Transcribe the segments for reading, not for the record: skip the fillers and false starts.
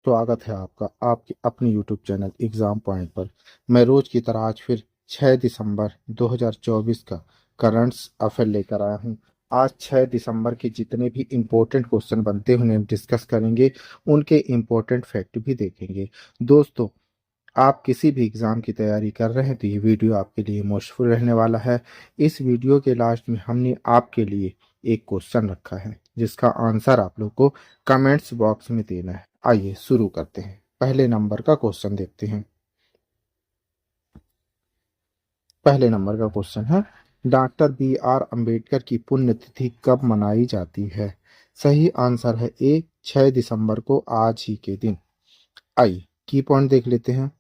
स्वागत है आपका आपके अपने यूट्यूब चैनल एग्जाम पॉइंट पर। मैं रोज की तरह आज फिर 6 दिसंबर 2024 का करंट्स अफेयर लेकर आया हूं। आज 6 दिसंबर के जितने भी इम्पोर्टेंट क्वेश्चन बनते हैं उन्हें डिस्कस करेंगे, उनके इम्पोर्टेंट फैक्ट भी देखेंगे। दोस्तों, आप किसी भी एग्ज़ाम की तैयारी कर रहे हैं तो ये वीडियो आपके लिए यूज़फुल रहने वाला है। इस वीडियो के लास्ट में हमने आपके लिए एक क्वेश्चन रखा है जिसका आंसर आप लोग को कमेंट्स बॉक्स में देना है। आइए शुरू करते हैं। पहले नंबर का क्वेश्चन देखते हैं। पहले नंबर का क्वेश्चन है, डॉक्टर बी आर अम्बेडकर की पुण्यतिथि कब मनाई जाती है? सही आंसर है ए 6 दिसंबर को, आज ही के दिन। आइए की पॉइंट देख लेते हैं।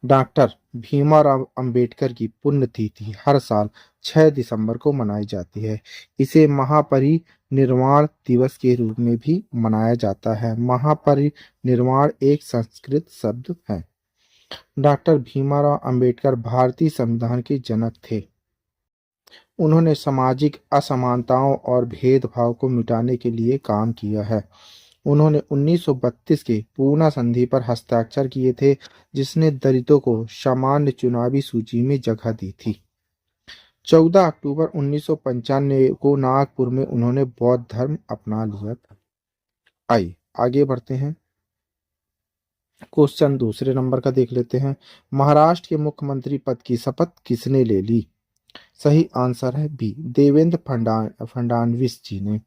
डॉक्टर भीमराव अंबेडकर की पुण्यतिथि हर साल 6 दिसंबर को मनाई जाती है। इसे महापरिनिर्वाण दिवस के रूप में भी मनाया जाता है। महापरिनिर्वाण एक संस्कृत शब्द है। डॉक्टर भीमराव अंबेडकर भारतीय संविधान के जनक थे। उन्होंने सामाजिक असमानताओं और भेदभाव को मिटाने के लिए काम किया है। उन्होंने 1932 के पूना संधि पर हस्ताक्षर किए थे, जिसने दलितों को सामान्य चुनावी सूची में जगह दी थी। 14 अक्टूबर 1995 को नागपुर में उन्होंने बौद्ध धर्म अपना लिया था। आइए आगे बढ़ते हैं। क्वेश्चन दूसरे नंबर का देख लेते हैं। महाराष्ट्र के मुख्यमंत्री पद की शपथ किसने ले ली? सही आंसर है बी, देवेंद्र फडणवीस जी ने।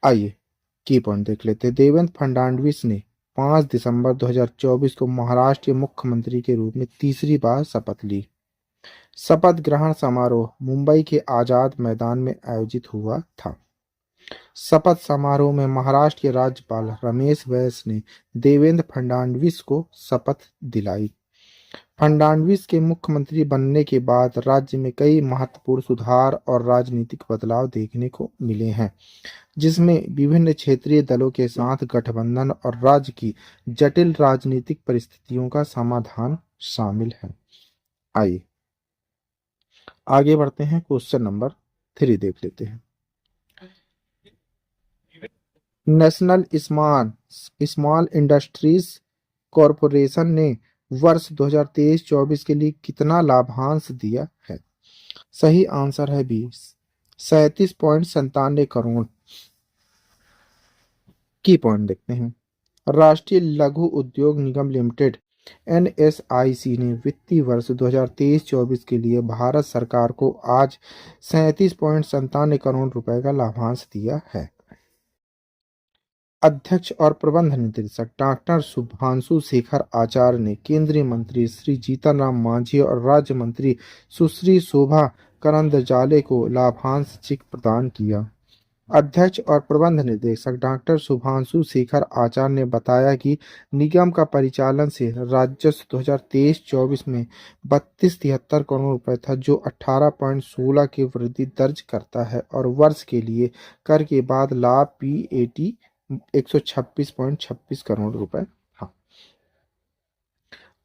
आइए की पॉइंट देख लेते हैं। देवेंद्र फडणवीस ने 5 दिसंबर 2024 को महाराष्ट्र के मुख्यमंत्री के रूप में तीसरी बार शपथ ली। शपथ ग्रहण समारोह मुंबई के आजाद मैदान में आयोजित हुआ था। शपथ समारोह में महाराष्ट्र के राज्यपाल रमेश बैस ने देवेंद्र फडणवीस को शपथ दिलाई। फडणवीस के मुख्यमंत्री बनने के बाद राज्य में कई महत्वपूर्ण सुधार और राजनीतिक बदलाव देखने को मिले हैं, जिसमें विभिन्न क्षेत्रीय दलों के साथ गठबंधन और राज्य की जटिल राजनीतिक परिस्थितियों का समाधान शामिल है। आइए आगे बढ़ते हैं। क्वेश्चन नंबर 3 देख लेते हैं। नेशनल स्मॉल इंडस्ट्रीज कॉरपोरेशन ने वर्ष 2023-24 के लिए कितना लाभांश दिया है? सही आंसर है बी, 37.97 करोड़। की पॉइंट देखते हैं। राष्ट्रीय लघु उद्योग निगम लिमिटेड एनएसआईसी ने वित्तीय वर्ष 2023-24 के लिए भारत सरकार को आज 37.97 करोड़ रुपए का लाभांश दिया है। अध्यक्ष और प्रबंध निदेशक डॉक्टर शुभांशु शेखर आचार्य ने केंद्रीय मंत्री श्री जीतन राम मांझी और राज्य मंत्री सुश्री शोभा करंदजाले को लाभांश चेक प्रदान किया। अध्यक्ष और प्रबंध निदेशक डॉक्टर शुभांशु शेखर आचार्य ने बताया कि निगम का परिचालन से राजस्व 2023-24 में 3273 करोड़ रुपए था, जो 18.16 की वृद्धि दर्ज करता है, और वर्ष के लिए कर के बाद लाभ पीएटी 126.26 करोड़ रुपए था।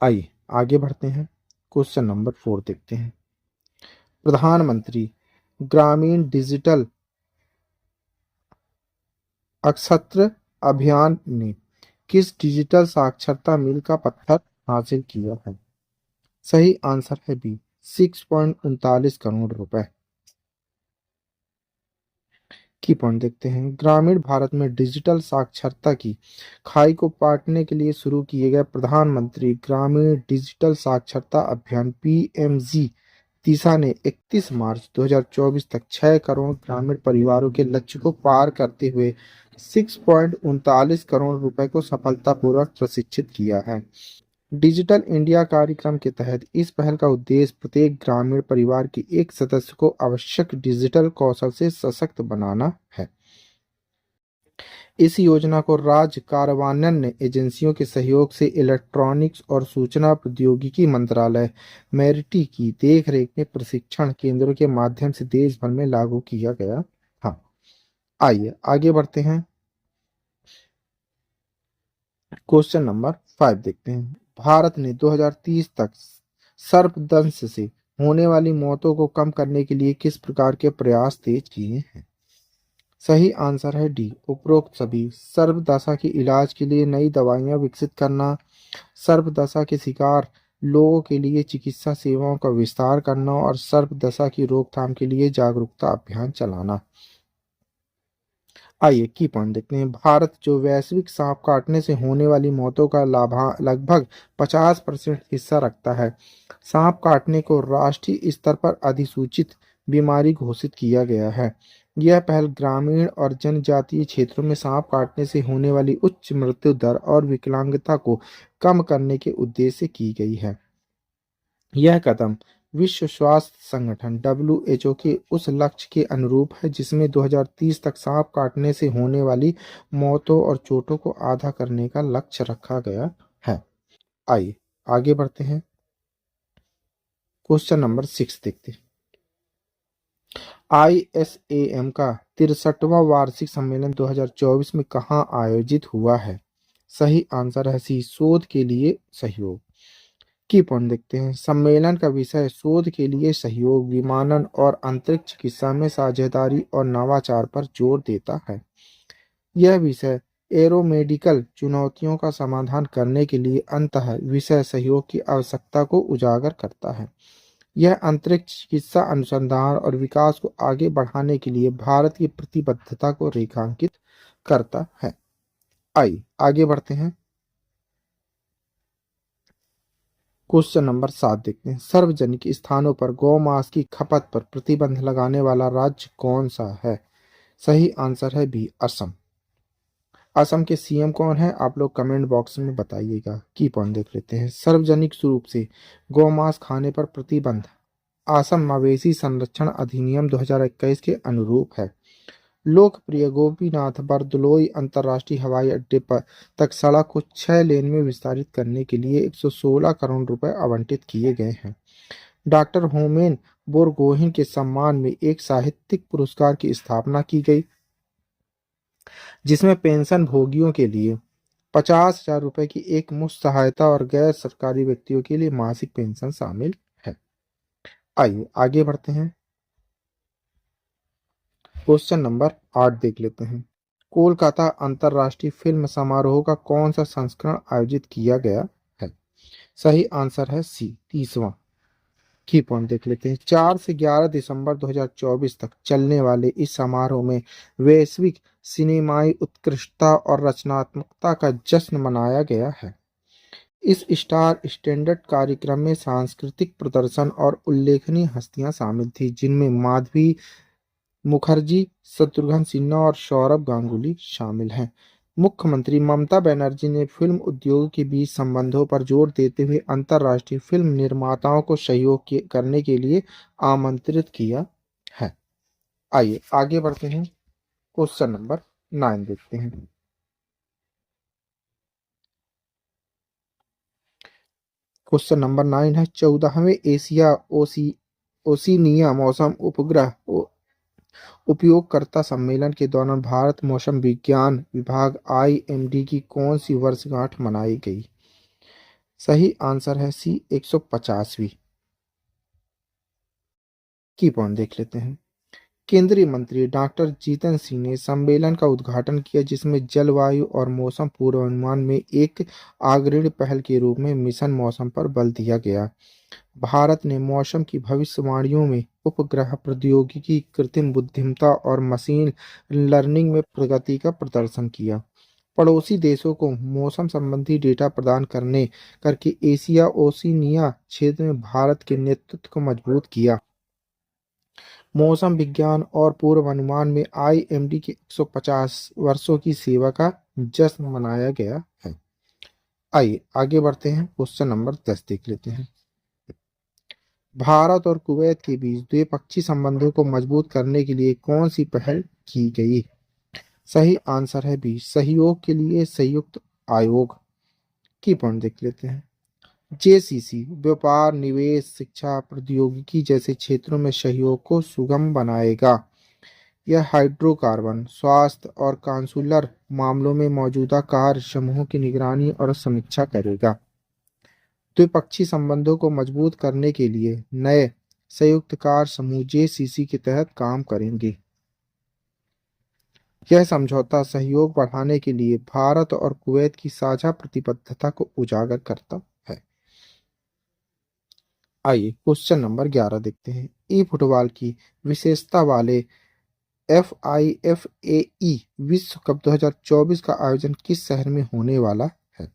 आइए आगे बढ़ते हैं। क्वेश्चन नंबर 4 देखते हैं। प्रधानमंत्री ग्रामीण डिजिटल अक्षत्र अभियान ने किस डिजिटल साक्षरता मील का पत्थर हासिल किया है? सही आंसर है बी, 6.39 करोड़ रुपए। की पॉइंट देखते हैं। ग्रामीण भारत में डिजिटल साक्षरता की खाई को पाटने के लिए शुरू किए गए प्रधानमंत्री ग्रामीण डिजिटल साक्षरता अभियान पीएमजी दिशा ने 31 मार्च 2024 तक 6 करोड़ ग्रामीण परिवारों के लक्ष्य को पार करते हुए 6.39 करोड़ रुपए को सफलतापूर्वक प्रशिक्षित किया है। डिजिटल इंडिया कार्यक्रम के तहत इस पहल का उद्देश्य प्रत्येक ग्रामीण परिवार के एक सदस्य को आवश्यक डिजिटल कौशल से सशक्त बनाना है। इस योजना को राज्य कार्यान्वयन एजेंसियों के सहयोग से इलेक्ट्रॉनिक्स और सूचना प्रौद्योगिकी मंत्रालय मेरिटी की देखरेख में प्रशिक्षण केंद्रों के माध्यम से देश भर में लागू किया गया था। आइए आगे बढ़ते हैं। क्वेश्चन नंबर 5 देखते हैं। भारत ने 2030 तक सर्पदंश से होने वाली मौतों को कम करने के लिए किस प्रकार के प्रयास तेज किए हैं? सही आंसर है डी, उपरोक्त सभी। सर्वदशा के इलाज के लिए नई दवाइयां विकसित करना, सर्वदशा के शिकार लोगों के लिए चिकित्सा सेवाओं का विस्तार करना और सर्वदशा की रोकथाम के लिए जागरूकता अभियान चलाना। आइए की पॉइंट देखते हैं। भारत जो वैश्विक सांप काटने से होने वाली मौतों का लाभा लगभग 50% हिस्सा रखता है। सांप काटने को राष्ट्रीय स्तर पर अधिसूचित बीमारी घोषित किया गया है। यह पहल ग्रामीण और जनजातीय क्षेत्रों में सांप काटने से होने वाली उच्च मृत्यु दर और विकलांगता को कम करने के उद्देश्य से की गई है। यह कदम विश्व स्वास्थ्य संगठन (WHO) के उस लक्ष्य के अनुरूप है जिसमें 2030 तक सांप काटने से होने वाली मौतों और चोटों को आधा करने का लक्ष्य रखा गया है। आइए आगे बढ़ते हैं। क्वेश्चन नंबर 6 देखते हैं। ISAM का 63वां वार्षिक सम्मेलन 2024 में कहाँ आयोजित हुआ है? सही आंसर है सी, शोध के लिए सहयोग। की पॉइंट देखते हैं। सम्मेलन का विषय शोध के लिए सहयोग, विमानन और अंतरिक्ष चिकित्सा में साझेदारी और नवाचार पर जोर देता है। यह विषय एरोमेडिकल चुनौतियों का समाधान करने के लिए अंतः विषय सहयोग की आवश्यकता को उजागर करता है। यह अंतरिक्ष चिकित्सा अनुसंधान और विकास को आगे बढ़ाने के लिए भारत की प्रतिबद्धता को रेखांकित करता है। आइए आगे बढ़ते हैं। क्वेश्चन नंबर 7 देखते हैं। सार्वजनिक स्थानों पर गौमांस की खपत पर प्रतिबंध लगाने वाला राज्य कौन सा है? सही आंसर है बी, असम। असम के सीएम कौन है? आप लोग कमेंट बॉक्स में बताइएगा। की पॉइंट देख लेते हैं। सार्वजनिक रूप से गौमांस खाने पर प्रतिबंध असम मवेशी संरक्षण अधिनियम 2021 के अनुरूप है। लोकप्रिय गोपीनाथ बरदलोई अंतर्राष्ट्रीय हवाई अड्डे पर तक सड़क को 6 लेन में विस्तारित करने के लिए 116 करोड़ रुपए आवंटित किए गए हैं। डॉक्टर होमेन बोरगोहेन के सम्मान में एक साहित्यिक पुरस्कार की स्थापना की गई, जिसमें पेंशन भोगियों के लिए 50,000 रुपए की एक मुफ्त सहायता और गैर सरकारी व्यक्तियों के लिए मासिक पेंशन शामिल है। आइए आगे बढ़ते हैं। क्वेश्चन नंबर 8 देख लेते हैं। कोलकाता अंतर्राष्ट्रीय फिल्म समारोह का कौन सा संस्करण आयोजित किया गया है? सही आंसर है सी, 30वां। की पॉइंट देख लेते हैं। 4 से 11 दिसंबर 2024 तक चलने वाले इस समारोह में वैश्विक सिनेमाई उत्कृष्टता और रचनात्मकता का जश्न मनाया गया है। इस स्टार स्टैंडर्ड कार्यक्रम में सांस्कृतिक प्रदर्शन और उल्लेखनीय हस्तियां शामिल थी, जिनमें माधवी मुखर्जी, शत्रुघ्न सिन्हा और सौरभ गांगुली शामिल हैं। मुख्यमंत्री ममता बनर्जी ने फिल्म उद्योग के बीच संबंधों पर जोर देते हुए अंतर्राष्ट्रीय फिल्म निर्माताओं को सहयोग करने के लिए आमंत्रित किया है। आइए आगे बढ़ते हैं। क्वेश्चन नंबर 9 देखते हैं। क्वेश्चन नंबर 9 है 14वें एशिया ओशिनिया मौसम उपग्रह उपयोगकर्ता सम्मेलन के दौरान भारत मौसम विज्ञान विभाग (IMD) की कौन सी वर्षगांठ मनाई गई? सही आंसर है सी, 150वीं। की पॉइंट देख लेते हैं। केंद्रीय मंत्री डॉक्टर जितेंद्र सिंह ने सम्मेलन का उद्घाटन किया, जिसमें जलवायु और मौसम पूर्वानुमान में एक अग्रणी पहल के रूप में मिशन मौसम पर बल दिया गया। भारत ने मौसम की भविष्यवाणियों में उपग्रह प्रौद्योगिकी, कृत्रिम बुद्धिमत्ता और मशीन लर्निंग में प्रगति का प्रदर्शन किया। पड़ोसी देशों को मौसम संबंधी डेटा प्रदान करने करके एशिया ओशिनिया क्षेत्र में भारत के नेतृत्व को मजबूत किया। मौसम विज्ञान और पूर्वानुमान में IMD के 150 वर्षों की सेवा का जश्न मनाया गया है। आइए आगे बढ़ते हैं। क्वेश्चन नंबर 10 देख लेते हैं। भारत और कुवैत के बीच द्विपक्षीय संबंधों को मजबूत करने के लिए कौन सी पहल की गई? सही आंसर है बी, सहयोग के लिए संयुक्त आयोग। की पॉइंट देख लेते हैं। JCC व्यापार, निवेश, शिक्षा, प्रौद्योगिकी जैसे क्षेत्रों में सहयोग को सुगम बनाएगा। यह हाइड्रोकार्बन, स्वास्थ्य और काउंसुलर मामलों में मौजूदा कार्य समूहों की निगरानी और समीक्षा करेगा। द्विपक्षीय संबंधों को मजबूत करने के लिए नए संयुक्त कार्य समूह JCC के तहत काम करेंगे। यह समझौता सहयोग बढ़ाने के लिए भारत और कुवैत की साझा प्रतिबद्धता को उजागर करता है। आइए क्वेश्चन नंबर 11 देखते हैं। ई फुटबॉल की विशेषता वाले FIFAE विश्व कप 2024 का आयोजन किस शहर में होने वाला है?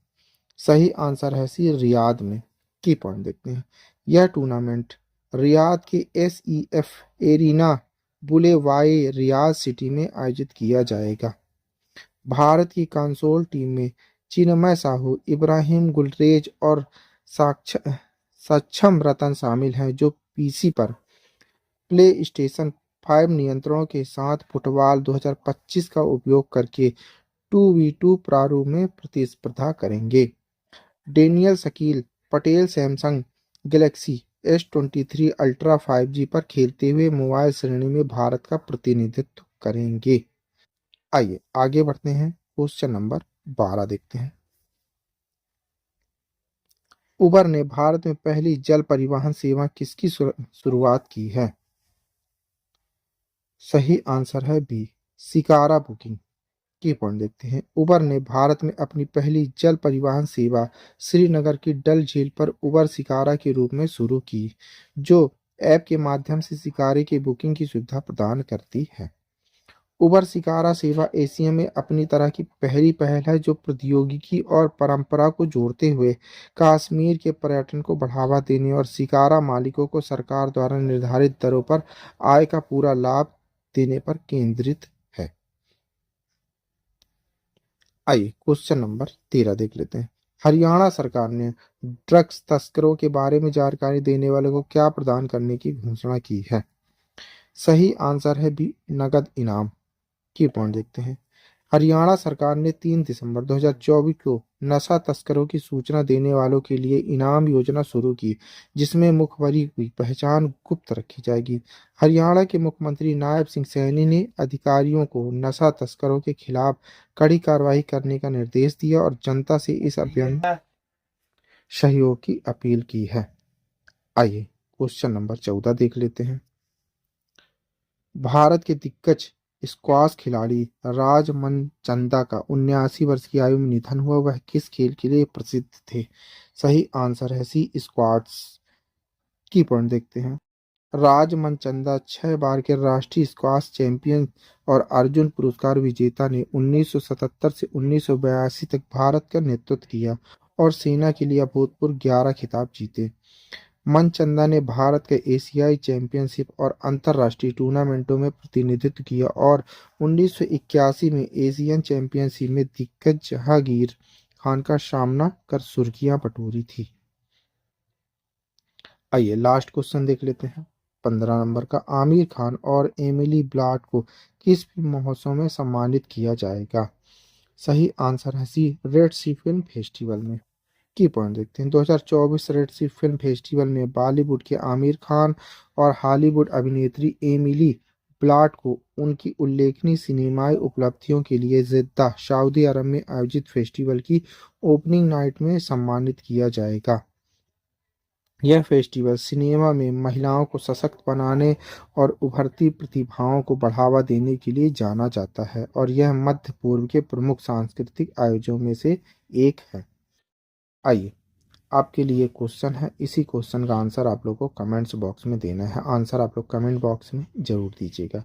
सही आंसर है सी रियाद में। की पॉइंट देखते हैं। यह टूर्नामेंट रियाद के SEF एरिना बुलेवाए रियाद सिटी में आयोजित किया जाएगा। भारत की कंसोल टीम में चिन्मय साहू, इब्राहिम गुलरेज और साक्ष सक्षम रतन शामिल हैं, जो PC पर प्ले स्टेशन 5 नियंत्रणों के साथ फुटबॉल 2025 का उपयोग करके 2v2 प्रारूप में प्रतिस्पर्धा करेंगे। Daniel Shakeel Patel Samsung Galaxy S23 ultra 5G पर खेलते हुए मोबाइल श्रेणी में भारत का प्रतिनिधित्व करेंगे। आइए आगे बढ़ते हैं। क्वेश्चन नंबर 12 देखते हैं। उबर ने भारत में पहली जल परिवहन सेवा किसकी शुरुआत की है? सही आंसर है बी शिकारा बुकिंग। की पॉइंट देखते हैं। उबर ने भारत में अपनी पहली जल परिवहन सेवा श्रीनगर की डल झील पर उबर शिकारा के रूप में शुरू की, जो ऐप के माध्यम से शिकारे की बुकिंग की सुविधा प्रदान करती है। उबर शिकारा सेवा एशिया में अपनी तरह की पहली पहल है, जो प्रौद्योगिकी और परंपरा को जोड़ते हुए कश्मीर के पर्यटन को बढ़ावा देने और शिकारा मालिकों को सरकार द्वारा निर्धारित दरों पर आय का पूरा लाभ देने पर केंद्रित है। आइए क्वेश्चन नंबर 13 देख लेते हैं। हरियाणा सरकार ने ड्रग्स तस्करों के बारे में जानकारी देने वालों को क्या प्रदान करने की घोषणा की है? सही आंसर है बी नगद इनाम। की पॉइंट देखते हैं। हरियाणा सरकार ने 3 दिसंबर 2024 को नशा तस्करों की सूचना देने वालों के लिए इनाम योजना शुरू की, जिसमें मुखबरी की पहचान गुप्त रखी जाएगी। हरियाणा के मुख्यमंत्री नायब सिंह सैनी ने अधिकारियों को नशा तस्करों के खिलाफ कड़ी कार्रवाई करने का निर्देश दिया और जनता से इस अभियान में सहयोग की अपील की है। आइए क्वेश्चन नंबर 14 देख लेते हैं। भारत के दिग्गज स्क्वाश खिलाड़ी राज मनचंदा का 79 वर्ष की आयु में निधन हुआ। वह किस खेल के लिए प्रसिद्ध थे? सही आंसर है सी स्क्वाश। की पॉइंट देखते हैं। राज मनचंदा 6 बार के राष्ट्रीय स्क्वाश चैंपियन और अर्जुन पुरस्कार विजेता ने 1977 से 1982 तक भारत का नेतृत्व किया और सेना के लिए अभूतपूर्व 11 खिताब जीते। मनचंदा ने भारत के एशियाई चैंपियनशिप और अंतर्राष्ट्रीय टूर्नामेंटों में प्रतिनिधित्व किया और 1981 में एशियन चैंपियनशिप में दिग्गज जहांगीर खान का सामना कर सुर्खियां बटोरी थी। आइए लास्ट क्वेश्चन देख लेते हैं। 15 नंबर का। आमिर खान और एमिली ब्लांट को किस फिल्म महोत्सव में सम्मानित किया जाएगा? सही आंसर है सी रेड सी फिल्म फेस्टिवल में। की पॉइंट देखते हैं। 2024 रेड सी फिल्म फेस्टिवल में बॉलीवुड के आमिर खान और हॉलीवुड अभिनेत्री एमिली ब्लांट को उनकी उल्लेखनीय सिनेमाई उपलब्धियों के लिए जिद्दा सऊदी अरब में आयोजित फेस्टिवल की ओपनिंग नाइट में सम्मानित किया जाएगा। यह फेस्टिवल सिनेमा में महिलाओं को सशक्त बनाने और उभरती प्रतिभाओं को बढ़ावा देने के लिए जाना जाता है और यह मध्य पूर्व के प्रमुख सांस्कृतिक आयोजनों में से एक है। आइए आपके लिए क्वेश्चन है। इसी क्वेश्चन का आंसर आप लोग को कमेंट्स बॉक्स में देना है। आंसर आप लोग कमेंट बॉक्स में जरूर दीजिएगा।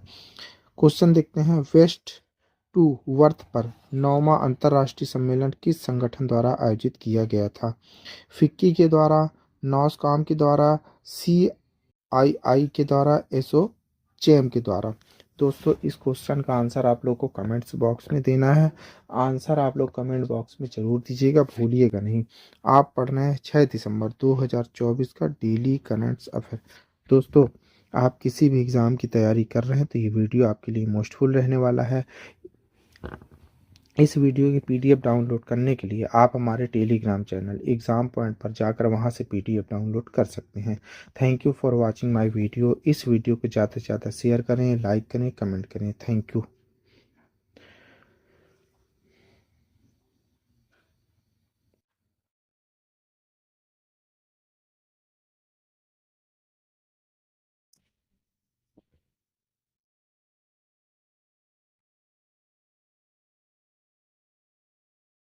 क्वेश्चन देखते हैं। वेस्ट टू वर्थ पर 9वां अंतर्राष्ट्रीय सम्मेलन किस संगठन द्वारा आयोजित किया गया था? फिक्की के द्वारा, नॉसकॉम के द्वारा, CII के द्वारा, एसोचैम के द्वारा। दोस्तों इस क्वेश्चन का आंसर आप लोग को कमेंट्स बॉक्स में देना है। आंसर आप लोग कमेंट बॉक्स में जरूर दीजिएगा, भूलिएगा नहीं। आप पढ़ रहे हैं 6 दिसंबर 2024 का डेली करंट अफेयर। दोस्तों आप किसी भी एग्ज़ाम की तैयारी कर रहे हैं तो ये वीडियो आपके लिए मोस्टफुल रहने वाला है। इस वीडियो की PDF डाउनलोड करने के लिए आप हमारे टेलीग्राम चैनल एग्ज़ाम पॉइंट पर जाकर वहां से PDF डाउनलोड कर सकते हैं। Thank you for watching my video. इस वीडियो को ज़्यादा से ज़्यादा शेयर करें, लाइक करें, कमेंट करें। Thank you.